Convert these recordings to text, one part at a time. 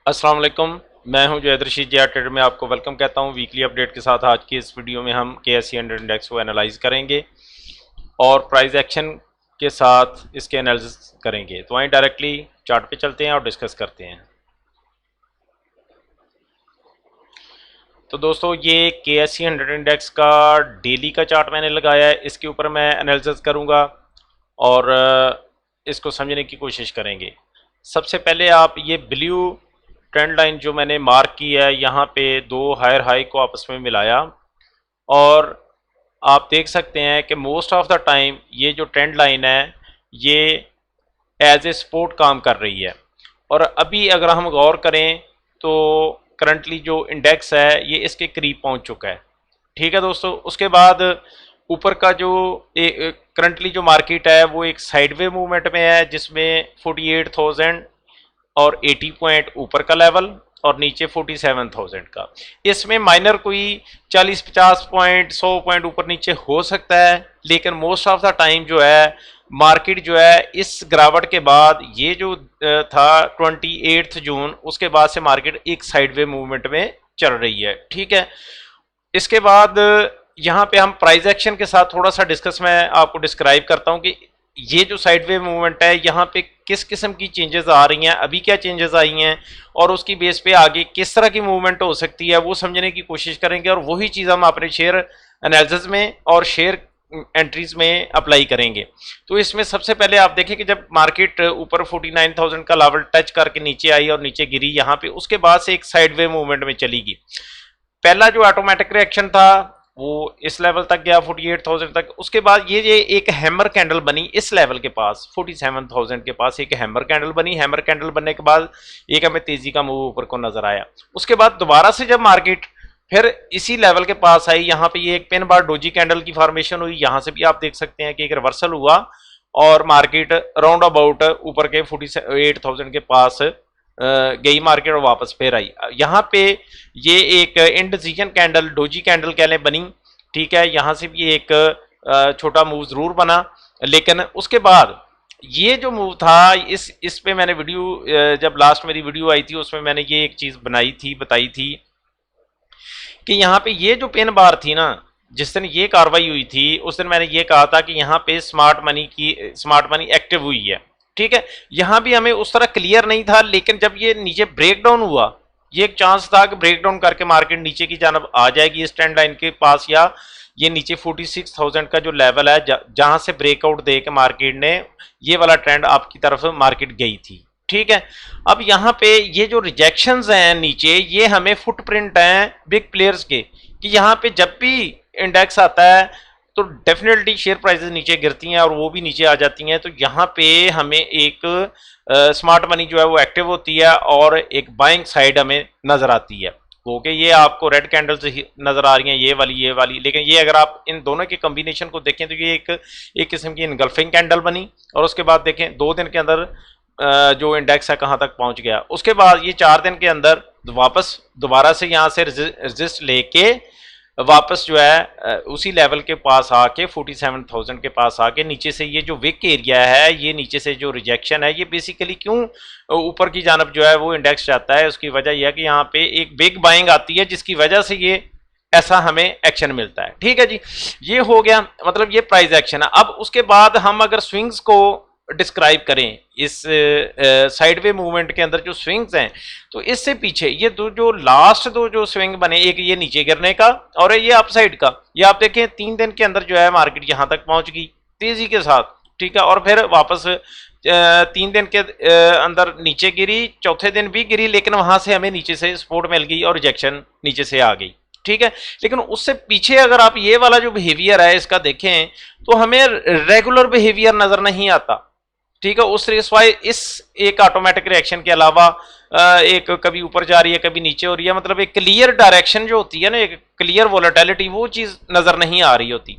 अस्सलाम वालेकुम। मैं हूं जैद रशीद जे ट्रेडर में आपको वेलकम कहता हूं वीकली अपडेट के साथ। आज की इस वीडियो में हम KSE 100 इंडेक्स को एनालाइज करेंगे और प्राइस एक्शन के साथ इसके एनालिसिस करेंगे। तो आइए डायरेक्टली चार्ट पे चलते हैं और डिस्कस करते हैं। तो दोस्तों ये KSE 100 इंडेक्स का डेली का चार्ट मैंने लगाया है, इसके ऊपर मैं एनालिसिस करूँगा और इसको समझने की कोशिश करेंगे। सबसे पहले आप ये ब्लू ट्रेंड लाइन जो मैंने मार्क की है, यहाँ पे दो हायर हाई को आपस में मिलाया और आप देख सकते हैं कि मोस्ट ऑफ द टाइम ये जो ट्रेंड लाइन है ये एज ए सपोर्ट काम कर रही है। और अभी अगर हम गौर करें तो करंटली जो इंडेक्स है ये इसके करीब पहुंच चुका है। ठीक है दोस्तों, उसके बाद ऊपर का जो करंटली जो मार्केट है वो एक साइडवे मूवमेंट में है, जिसमें 48,000 और 80 पॉइंट ऊपर का लेवल और नीचे 47,000 का। इसमें माइनर कोई 40-50 पॉइंट 100 पॉइंट ऊपर नीचे हो सकता है, लेकिन मोस्ट ऑफ द टाइम जो है मार्केट जो है इस गिरावट के बाद ये जो था 28 जून, उसके बाद से मार्केट एक साइडवे मूवमेंट में चल रही है। ठीक है, इसके बाद यहाँ पे हम प्राइस एक्शन के साथ थोड़ा सा डिस्कस मैं आपको डिस्क्राइब करता हूँ कि ये जो साइडवे मूवमेंट है यहाँ पे किस किस्म की चेंजेस आ रही हैं, अभी क्या चेंजेस आई हैं और उसकी बेस पे आगे किस तरह की मूवमेंट हो सकती है वो समझने की कोशिश करेंगे। और वही चीज़ हम अपने शेयर एनालिसिस में और शेयर एंट्रीज में अप्लाई करेंगे। तो इसमें सबसे पहले आप देखें कि जब मार्केट ऊपर 49,000 का लेवल टच करके नीचे आई और नीचे गिरी यहाँ पे, उसके बाद से एक साइडवे मूवमेंट में चली गई। पहला जो ऑटोमेटिक रिएक्शन था वो इस लेवल तक गया 48,000 तक। उसके बाद ये एक हैमर कैंडल बनी इस लेवल के पास 47,000 के पास, एक हैमर कैंडल बनी। हैमर कैंडल बनने के बाद एक हमें तेजी का मूव ऊपर को नजर आया। उसके बाद दोबारा से जब मार्केट फिर इसी लेवल के पास आई, यहाँ पे ये एक पिन बार डोजी कैंडल की फॉर्मेशन हुई। यहाँ से भी आप देख सकते हैं कि एक रिवर्सल हुआ और मार्केट राउंड अबाउट ऊपर के 48,000 के पास गई मार्केट और वापस फिर आई। यहाँ पे ये एक इनडिसीजन कैंडल डोजी कैंडल कह लें बनी। ठीक है, यहाँ से भी एक छोटा मूव जरूर बना, लेकिन उसके बाद ये जो मूव था इस पे मैंने वीडियो जब लास्ट मेरी वीडियो आई थी उसमें मैंने ये एक चीज बताई थी कि यहाँ पे ये जो पिन बार थी ना, जिस दिन ये कार्रवाई हुई थी उस दिन मैंने ये कहा था कि यहाँ पे स्मार्ट मनी एक्टिव हुई है। ठीक है, यहाँ भी हमें उस तरह क्लियर नहीं था, लेकिन जब ये नीचे ब्रेक डाउन हुआ, ये एक चांस था कि ब्रेक डाउन करके मार्केट नीचे की जानब आ जाएगी इस ट्रेंड लाइन के पास, या ये नीचे 46,000 का जो लेवल है जहां से ब्रेकआउट दे के मार्केट ने ये वाला ट्रेंड आपकी तरफ मार्केट गई थी। ठीक है, अब यहाँ पे ये जो रिजेक्शंस हैं नीचे, ये हमें फुटप्रिंट हैं बिग प्लेयर्स के कि यहाँ पे जब भी इंडेक्स आता है तो डेफिनेटली शेयर प्राइसेस नीचे गिरती हैं और वो भी नीचे आ जाती हैं। तो यहाँ पे हमें एक स्मार्ट मनी जो है वो एक्टिव होती है और एक बाइंग साइड हमें नजर आती है। ओके, ये आपको रेड कैंडल्स नजर आ रही हैं, ये वाली, लेकिन ये अगर आप इन दोनों के कॉम्बिनेशन को देखें तो ये एक किस्म की इनगल्फिंग कैंडल बनी। और उसके बाद देखें 2 दिन के अंदर जो इंडेक्स है कहाँ तक पहुंच गया। उसके बाद ये 4 दिन के अंदर वापस दोबारा से यहाँ से रजिस्ट लेके वापस जो है उसी लेवल के पास आके 47,000 के पास आके नीचे से ये जो विक एरिया है, ये नीचे से जो रिजेक्शन है, ये बेसिकली क्यों ऊपर की जानब जो है वो इंडेक्स जाता है, उसकी वजह यह है कि यहाँ पे एक बिग बाइंग आती है जिसकी वजह से ये ऐसा हमें एक्शन मिलता है। ठीक है जी, ये हो गया, मतलब ये प्राइस एक्शन है। अब उसके बाद हम अगर स्विंग्स को डिस्क्राइब करें इस साइडवे मूवमेंट के अंदर जो स्विंग्स हैं, तो इससे पीछे ये जो लास्ट दो जो स्विंग बने, एक ये नीचे गिरने का और ये अपसाइड का, ये आप देखें 3 दिन के अंदर जो है मार्केट यहां तक पहुंच गई तेजी के साथ। ठीक है, और फिर वापस 3 दिन के अंदर नीचे गिरी, चौथे दिन भी गिरी, लेकिन वहां से हमें नीचे से सपोर्ट मिल गई और रिजेक्शन नीचे से आ गई। ठीक है, लेकिन उससे पीछे अगर आप ये वाला जो बिहेवियर है इसका देखें तो हमें रेगुलर बिहेवियर नजर नहीं आता। ठीक है, उस वाई इस एक ऑटोमेटिक रिएक्शन के अलावा एक कभी ऊपर जा रही है कभी नीचे हो रही है, मतलब एक क्लियर डायरेक्शन जो होती है ना, एक क्लियर वोलेटिलिटी, वो चीज नजर नहीं आ रही होती।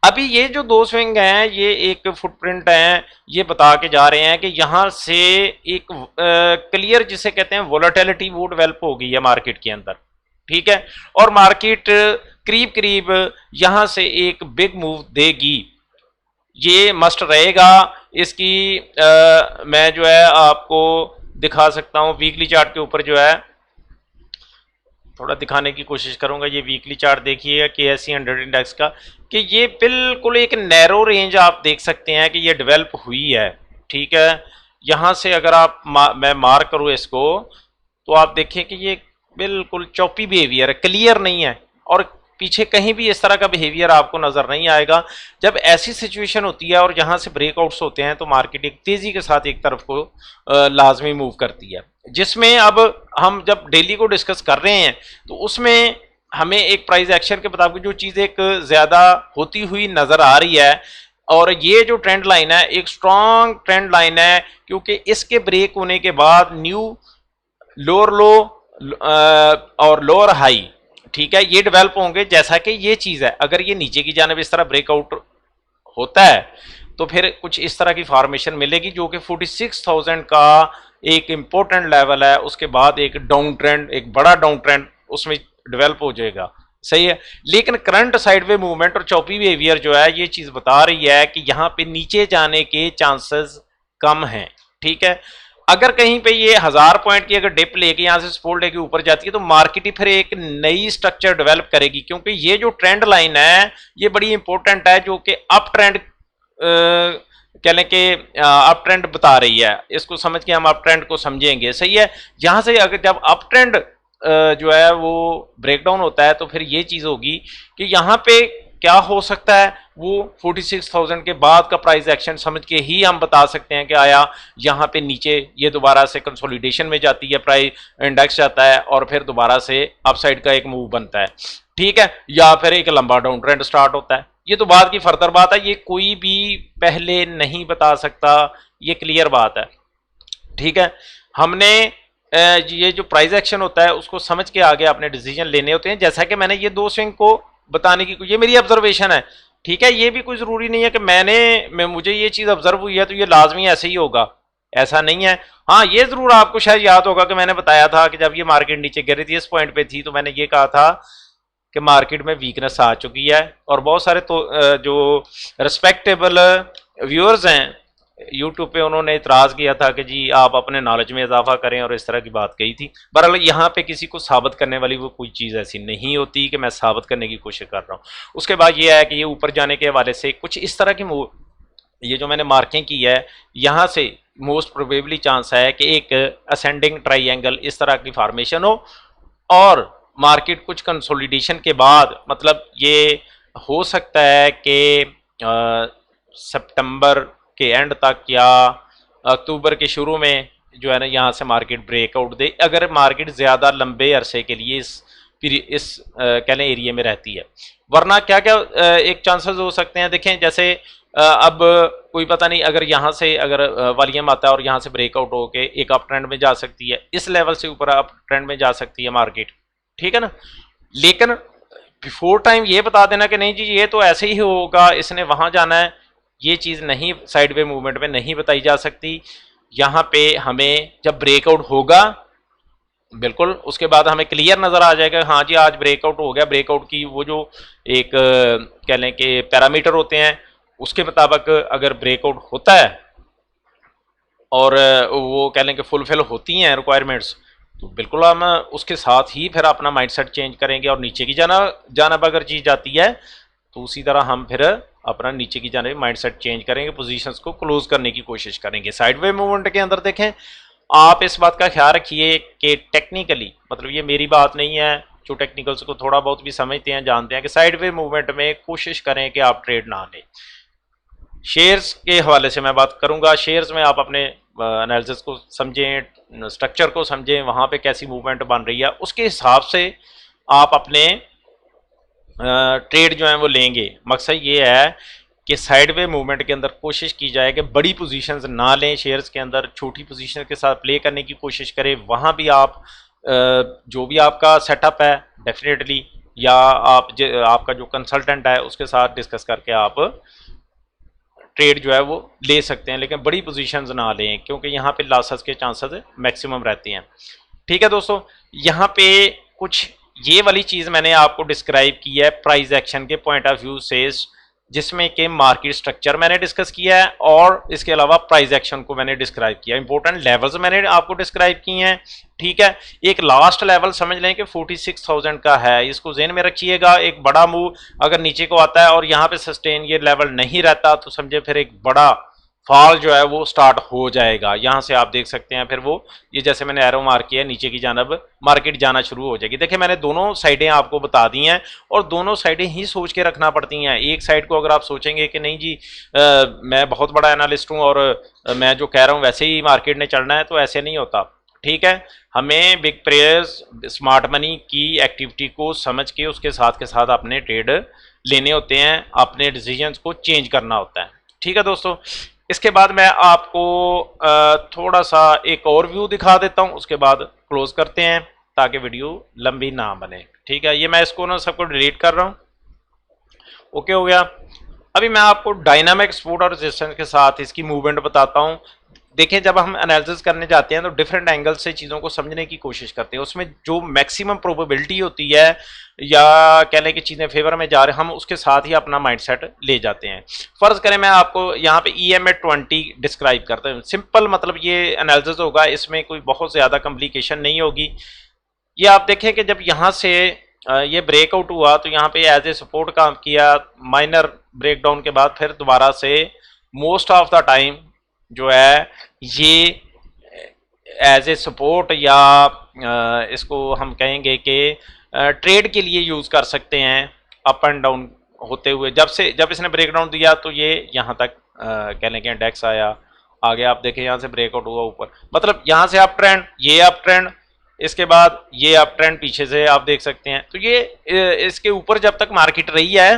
अभी ये जो 2 स्विंग हैं ये एक फुटप्रिंट हैं, ये बता के जा रहे हैं कि यहां से एक क्लियर जिसे कहते हैं वोलेटिलिटी वो डेवलप हो गई है मार्केट के अंदर। ठीक है, और मार्केट करीब करीब यहां से एक बिग मूव देगी, ये मस्ट रहेगा। इसकी मैं जो है आपको दिखा सकता हूँ वीकली चार्ट के ऊपर जो है, थोड़ा दिखाने की कोशिश करूंगा। ये वीकली चार्ट देखिएगा KSE 100 इंडेक्स का, कि ये बिल्कुल एक नैरो रेंज आप देख सकते हैं कि ये डेवलप हुई है। ठीक है, यहाँ से अगर आप मैं मार्क करूँ इसको, तो आप देखें कि ये बिल्कुल चौपी बिहेवियर है, क्लियर नहीं है, और पीछे कहीं भी इस तरह का बिहेवियर आपको नजर नहीं आएगा। जब ऐसी सिचुएशन होती है और यहाँ से ब्रेकआउट्स होते हैं तो मार्केट एक तेजी के साथ एक तरफ को लाजमी मूव करती है, जिसमें अब हम जब डेली को डिस्कस कर रहे हैं तो उसमें हमें एक प्राइस एक्शन के मुताबिक जो चीज़ एक ज़्यादा होती हुई नज़र आ रही है, और ये जो ट्रेंड लाइन है एक स्ट्रॉन्ग ट्रेंड लाइन है, क्योंकि इसके ब्रेक होने के बाद न्यू लोअर लो और लोअर हाई, ठीक है, ये डेवलप होंगे। जैसा कि ये चीज़ है, अगर ये नीचे की जानिब इस तरह ब्रेकआउट होता है तो फिर कुछ इस तरह की फॉर्मेशन मिलेगी, जो कि 46,000 का एक इंपॉर्टेंट लेवल है। उसके बाद एक डाउन ट्रेंड, एक बड़ा डाउन ट्रेंड उसमें डेवलप हो जाएगा। सही है, लेकिन करंट साइडवे मूवमेंट और चौपी बिहेवियर जो है ये चीज बता रही है कि यहाँ पे नीचे जाने के चांसेस कम हैं। ठीक है, अगर कहीं पे ये 1000 पॉइंट की अगर डिप लेके यहाँ से सपोर्ट लेके ऊपर जाती है तो मार्केट ही फिर एक नई स्ट्रक्चर डेवलप करेगी, क्योंकि ये जो ट्रेंड लाइन है ये बड़ी इंपॉर्टेंट है, जो कि अप ट्रेंड कह लें कि अप ट्रेंड बता रही है। इसको समझ के हम अप ट्रेंड को समझेंगे। सही है, यहां से अगर जब अप ट्रेंड जो है वो ब्रेकडाउन होता है तो फिर ये चीज होगी कि यहाँ पे क्या हो सकता है, वो 46,000 के बाद का प्राइस एक्शन समझ के ही हम बता सकते हैं कि आया यहाँ पे नीचे ये दोबारा से कंसोलिडेशन में जाती है, प्राइस इंडेक्स जाता है और फिर दोबारा से अपसाइड का एक मूव बनता है। ठीक है, या फिर एक लंबा डाउन ट्रेंड स्टार्ट होता है। ये तो बात की फर्दर बात है, ये कोई भी पहले नहीं बता सकता, ये क्लियर बात है। ठीक है, हमने ये जो प्राइस एक्शन होता है उसको समझ के आगे अपने डिसीजन लेने होते हैं। जैसा कि मैंने ये दो स्विंग को बताने की, ये मेरी ऑब्जर्वेशन है। ठीक है, ये भी कोई जरूरी नहीं है कि मुझे ये चीज ऑब्जर्व हुई है तो ये लाजमी ऐसे ही होगा, ऐसा नहीं है। हाँ, ये जरूर आपको शायद याद होगा कि मैंने बताया था कि जब ये मार्केट नीचे गिर रही थी, इस पॉइंट पे थी, तो मैंने ये कहा था कि मार्केट में वीकनेस आ चुकी है। और बहुत सारे तो जो रिस्पेक्टेबल व्यूअर्स हैं यूट्यूब पे, उन्होंने इतराज़ किया था कि जी आप अपने नॉलेज में इजाफा करें, और इस तरह की बात कही थी। बहरहाल यहाँ पे किसी को साबित करने वाली वो कोई चीज़ ऐसी नहीं होती कि मैं साबित करने की कोशिश कर रहा हूँ। उसके बाद ये है कि ये ऊपर जाने के हवाले से कुछ इस तरह की ये जो मैंने मार्किंग की है, यहाँ से मोस्ट प्रोबेबली चांस है कि एक असेंडिंग ट्राइंगल इस तरह की फॉर्मेशन हो, और मार्केट कुछ कंसोलिडेशन के बाद, मतलब ये हो सकता है कि सितंबर के एंड तक या अक्टूबर के शुरू में जो है ना यहाँ से मार्केट ब्रेकआउट दे, अगर मार्केट ज़्यादा लंबे अरसे के लिए इस कह लें एरिया में रहती है। वरना क्या क्या एक चांसेस हो सकते हैं, देखें जैसे अब कोई पता नहीं, अगर यहाँ से अगर वॉल्यूम आता है और यहाँ से ब्रेकआउट होके एक अप ट्रेंड में जा सकती है, इस लेवल से ऊपर अप ट्रेंड में जा सकती है मार्केट। ठीक है ना, लेकिन बिफोर टाइम ये बता देना कि नहीं जी ये तो ऐसे ही होगा, इसने वहां जाना है, ये चीज नहीं साइडवे मूवमेंट में नहीं बताई जा सकती। यहाँ पे हमें जब ब्रेकआउट होगा, बिल्कुल उसके बाद हमें क्लियर नजर आ जाएगा, हाँ जी आज ब्रेकआउट हो गया। ब्रेकआउट की वो जो एक कह लें कि पैरामीटर होते हैं उसके मुताबिक अगर ब्रेकआउट होता है और वो कह लें कि फुलफिल होती हैं रिक्वायरमेंट्स, तो बिल्कुल हम उसके साथ ही फिर अपना माइंडसेट चेंज करेंगे, और नीचे की जानब अगर चीज़ जाती है तो उसी तरह हम फिर अपना नीचे की जानब माइंडसेट चेंज करेंगे, पोजीशंस को क्लोज करने की कोशिश करेंगे। साइडवे मूवमेंट के अंदर देखें, आप इस बात का ख्याल रखिए कि टेक्निकली, मतलब ये मेरी बात नहीं है, जो टेक्निकल्स को थोड़ा बहुत भी समझते हैं जानते हैं कि साइडवे मूवमेंट में कोशिश करें कि आप ट्रेड ना लें। शेयर्स के हवाले से मैं बात करूंगा, शेयर्स में आप अपने एनालिसिस को समझें, स्ट्रक्चर को समझें, वहाँ पे कैसी मूवमेंट बन रही है, उसके हिसाब से आप अपने ट्रेड जो है वो लेंगे। मकसद ये है कि साइडवे मूवमेंट के अंदर कोशिश की जाए कि बड़ी पोजीशंस ना लें शेयर्स के अंदर, छोटी पोजीशन के साथ प्ले करने की कोशिश करें। वहाँ भी आप जो भी आपका सेटअप है डेफिनेटली, या आपका जो कंसल्टेंट है उसके साथ डिस्कस करके आप ट्रेड जो है वो ले सकते हैं, लेकिन बड़ी पोजीशंस ना लें क्योंकि यहाँ पे लॉसेस के चांसेस मैक्सिमम रहते हैं। ठीक है दोस्तों, यहाँ पे कुछ ये वाली चीज़ मैंने आपको डिस्क्राइब की है प्राइस एक्शन के पॉइंट ऑफ व्यू से, जिसमें कि मार्केट स्ट्रक्चर मैंने डिस्कस किया है और इसके अलावा प्राइस एक्शन को मैंने डिस्क्राइब किया, इंपॉर्टेंट लेवल्स मैंने आपको डिस्क्राइब किए हैं। ठीक है, एक लास्ट लेवल समझ लें कि 46,000 का है, इसको ज़हन में रखिएगा। एक बड़ा मूव अगर नीचे को आता है और यहाँ पे सस्टेन ये लेवल नहीं रहता तो समझे फिर एक बड़ा फॉल जो है वो स्टार्ट हो जाएगा। यहाँ से आप देख सकते हैं फिर वो ये जैसे मैंने एरो मार्क किया नीचे की जानब मार्केट जाना शुरू हो जाएगी। देखिए मैंने दोनों साइडें आपको बता दी हैं और दोनों साइडें ही सोच के रखना पड़ती हैं। एक साइड को अगर आप सोचेंगे कि नहीं जी मैं बहुत बड़ा एनालिस्ट हूँ और मैं जो कह रहा हूँ वैसे ही मार्केट ने चलना है, तो ऐसे नहीं होता। ठीक है, हमें बिग प्लेयर्स स्मार्ट मनी की एक्टिविटी को समझ के उसके साथ अपने ट्रेड लेने होते हैं, अपने डिसीजंस को चेंज करना होता है। ठीक है दोस्तों, इसके बाद मैं आपको थोड़ा सा एक और व्यू दिखा देता हूं, उसके बाद क्लोज करते हैं ताकि वीडियो लंबी ना बने। ठीक है, ये मैं इसको ना सबको डिलीट कर रहा हूं। ओके हो गया। अभी मैं आपको डायनामिक सपोर्ट और रेजिस्टेंस के साथ इसकी मूवमेंट बताता हूं। देखें, जब हम एनालिसिस करने जाते हैं तो डिफरेंट एंगल से चीज़ों को समझने की कोशिश करते हैं, उसमें जो मैक्सिमम प्रोबेबिलिटी होती है या कह लें कि चीज़ें फेवर में जा रहे हैं, हम उसके साथ ही अपना माइंडसेट ले जाते हैं। फ़र्ज़ करें मैं आपको यहाँ पे EMA 20 डिस्क्राइब करता हूँ। सिंपल मतलब ये एनालिसिस होगा, इसमें कोई बहुत ज़्यादा कॉम्प्लिकेशन नहीं होगी। ये आप देखें कि जब यहाँ से ये ब्रेकआउट हुआ तो यहाँ पे एज ए सपोर्ट काम किया, माइनर ब्रेकडाउन के बाद फिर दोबारा से मोस्ट ऑफ द टाइम जो है ये एज ए सपोर्ट या इसको हम कहेंगे कि ट्रेड के लिए यूज़ कर सकते हैं अप एंड डाउन होते हुए। जब इसने ब्रेकडाउन दिया तो ये यहाँ तक कह लें कि इंडेक्स आया, आगे आप देखें यहाँ से ब्रेकआउट हुआ ऊपर, मतलब यहाँ से अप ट्रेंड, ये अप ट्रेंड, इसके बाद ये अप ट्रेंड पीछे से आप देख सकते हैं। तो ये इसके ऊपर जब तक मार्केट रही है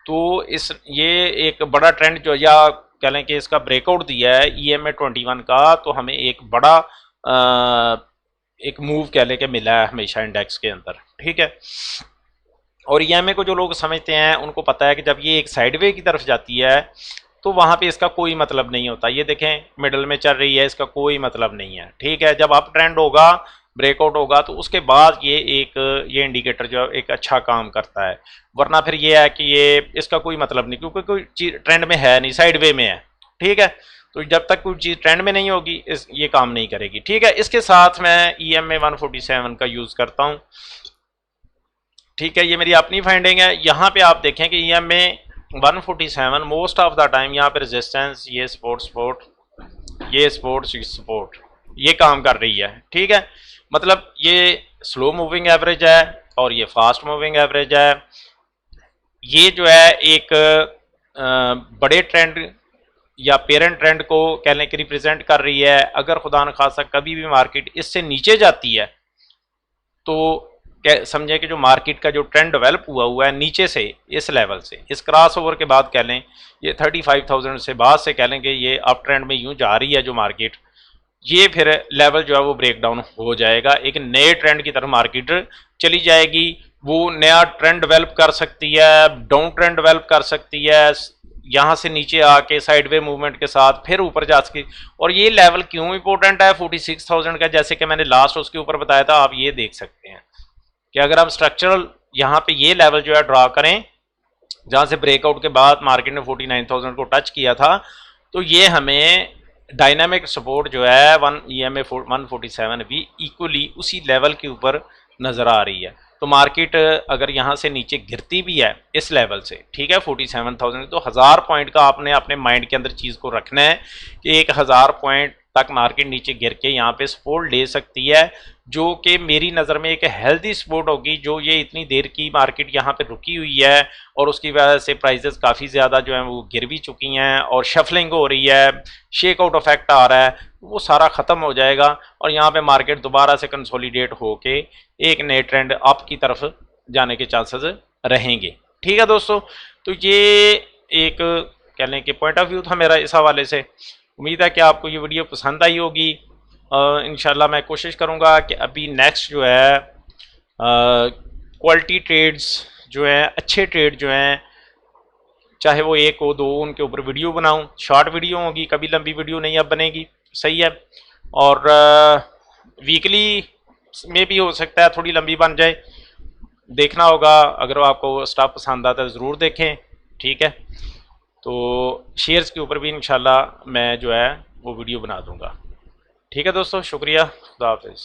तो ये एक बड़ा ट्रेंड जो या कह लें कि इसका ब्रेकआउट दिया है EMA 21 का, तो हमें एक बड़ा एक मूव कह लें कि मिला है हमेशा इंडेक्स के अंदर। ठीक है, और EMA को जो लोग समझते हैं उनको पता है कि जब ये एक साइडवे की तरफ जाती है तो वहाँ पे इसका कोई मतलब नहीं होता। ये देखें मिडल में चल रही है, इसका कोई मतलब नहीं है। ठीक है, जब अप ट्रेंड होगा, ब्रेकआउट होगा, तो उसके बाद ये इंडिकेटर जो एक अच्छा काम करता है, वरना फिर ये है कि ये इसका कोई मतलब नहीं, क्योंकि कोई चीज ट्रेंड में है नहीं, साइड वे में है। ठीक है, तो जब तक कोई चीज़ ट्रेंड में नहीं होगी ये काम नहीं करेगी। ठीक है, इसके साथ मैं EMA 147 का यूज़ करता हूँ। ठीक है, ये मेरी अपनी फाइंडिंग है। यहाँ पे आप देखें कि EMA 147 most of the time यहाँ पे रेजिस्टेंस, ये सपोर्ट, ये सपोर्ट ये काम कर रही है। ठीक है, मतलब ये स्लो मूविंग एवरेज है और ये फास्ट मूविंग एवरेज है। ये जो है एक बड़े ट्रेंड या पेरेंट ट्रेंड को कह लें कि रिप्रेजेंट कर रही है। अगर खुदा न खासा कभी भी मार्केट इससे नीचे जाती है तो समझे कि जो मार्केट का जो ट्रेंड डेवलप हुआ है नीचे से, इस लेवल से, इस क्रॉस ओवर के बाद कह लें ये 35,000 से बाद से कह लें कि ये अप ट्रेंड में यूं जा रही है जो मार्केट, ये फिर लेवल जो है वो ब्रेक डाउन हो जाएगा, एक नए ट्रेंड की तरफ मार्केट चली जाएगी। वो नया ट्रेंड डेवलप कर सकती है, डाउन ट्रेंड डेवलप कर सकती है, यहाँ से नीचे आके साइडवे मूवमेंट के साथ फिर ऊपर जा सके। और ये लेवल क्यों इंपॉर्टेंट है 46,000 का, जैसे कि मैंने लास्ट उसके ऊपर बताया था, आप ये देख सकते हैं कि अगर हम स्ट्रक्चरल यहाँ पे ये लेवल जो है ड्रा करें, जहाँ से ब्रेकआउट के बाद मार्केट ने 49,000 को टच किया था, तो ये हमें डायनामिक सपोर्ट जो है EMA 147 भी इक्वली उसी लेवल के ऊपर नज़र आ रही है। तो मार्केट अगर यहाँ से नीचे गिरती भी है इस लेवल से, ठीक है 47,000, तो 1000 पॉइंट का आपने अपने माइंड के अंदर चीज़ को रखना है कि 1000 पॉइंट तक मार्केट नीचे गिर के यहाँ पे सपोर्ट ले सकती है, जो कि मेरी नज़र में एक हेल्दी सपोर्ट होगी। जो ये इतनी देर की मार्केट यहाँ पे रुकी हुई है और उसकी वजह से प्राइसेस काफ़ी ज़्यादा जो है वो गिर भी चुकी हैं और शफलिंग हो रही है, शेक आउट इफेक्ट आ रहा है, वो सारा ख़त्म हो जाएगा और यहाँ पे मार्केट दोबारा से कंसोलिडेट होके एक नए ट्रेंड अप की तरफ जाने के चांसेस रहेंगे। ठीक है दोस्तों, तो ये एक कह लें कि पॉइंट ऑफ व्यू था मेरा इस हवाले से। उम्मीद है कि आपको ये वीडियो पसंद आई होगी। इंशाल्लाह मैं कोशिश करूँगा कि अभी नेक्स्ट जो है क्वालिटी ट्रेड्स जो हैं, अच्छे ट्रेड जो हैं, चाहे वो एक हो दो, उनके ऊपर वीडियो बनाऊं। शॉर्ट वीडियो होगी, कभी लंबी वीडियो नहीं अब बनेगी, सही है। और वीकली में भी हो सकता है थोड़ी लंबी बन जाए, देखना होगा। अगर आपको स्टाफ पसंद आता है ज़रूर देखें। ठीक है। तो शेयर्स के ऊपर भी इंशाल्लाह मैं जो है वो वीडियो बना दूंगा। ठीक है दोस्तों, शुक्रिया, खुदा हाफिज़।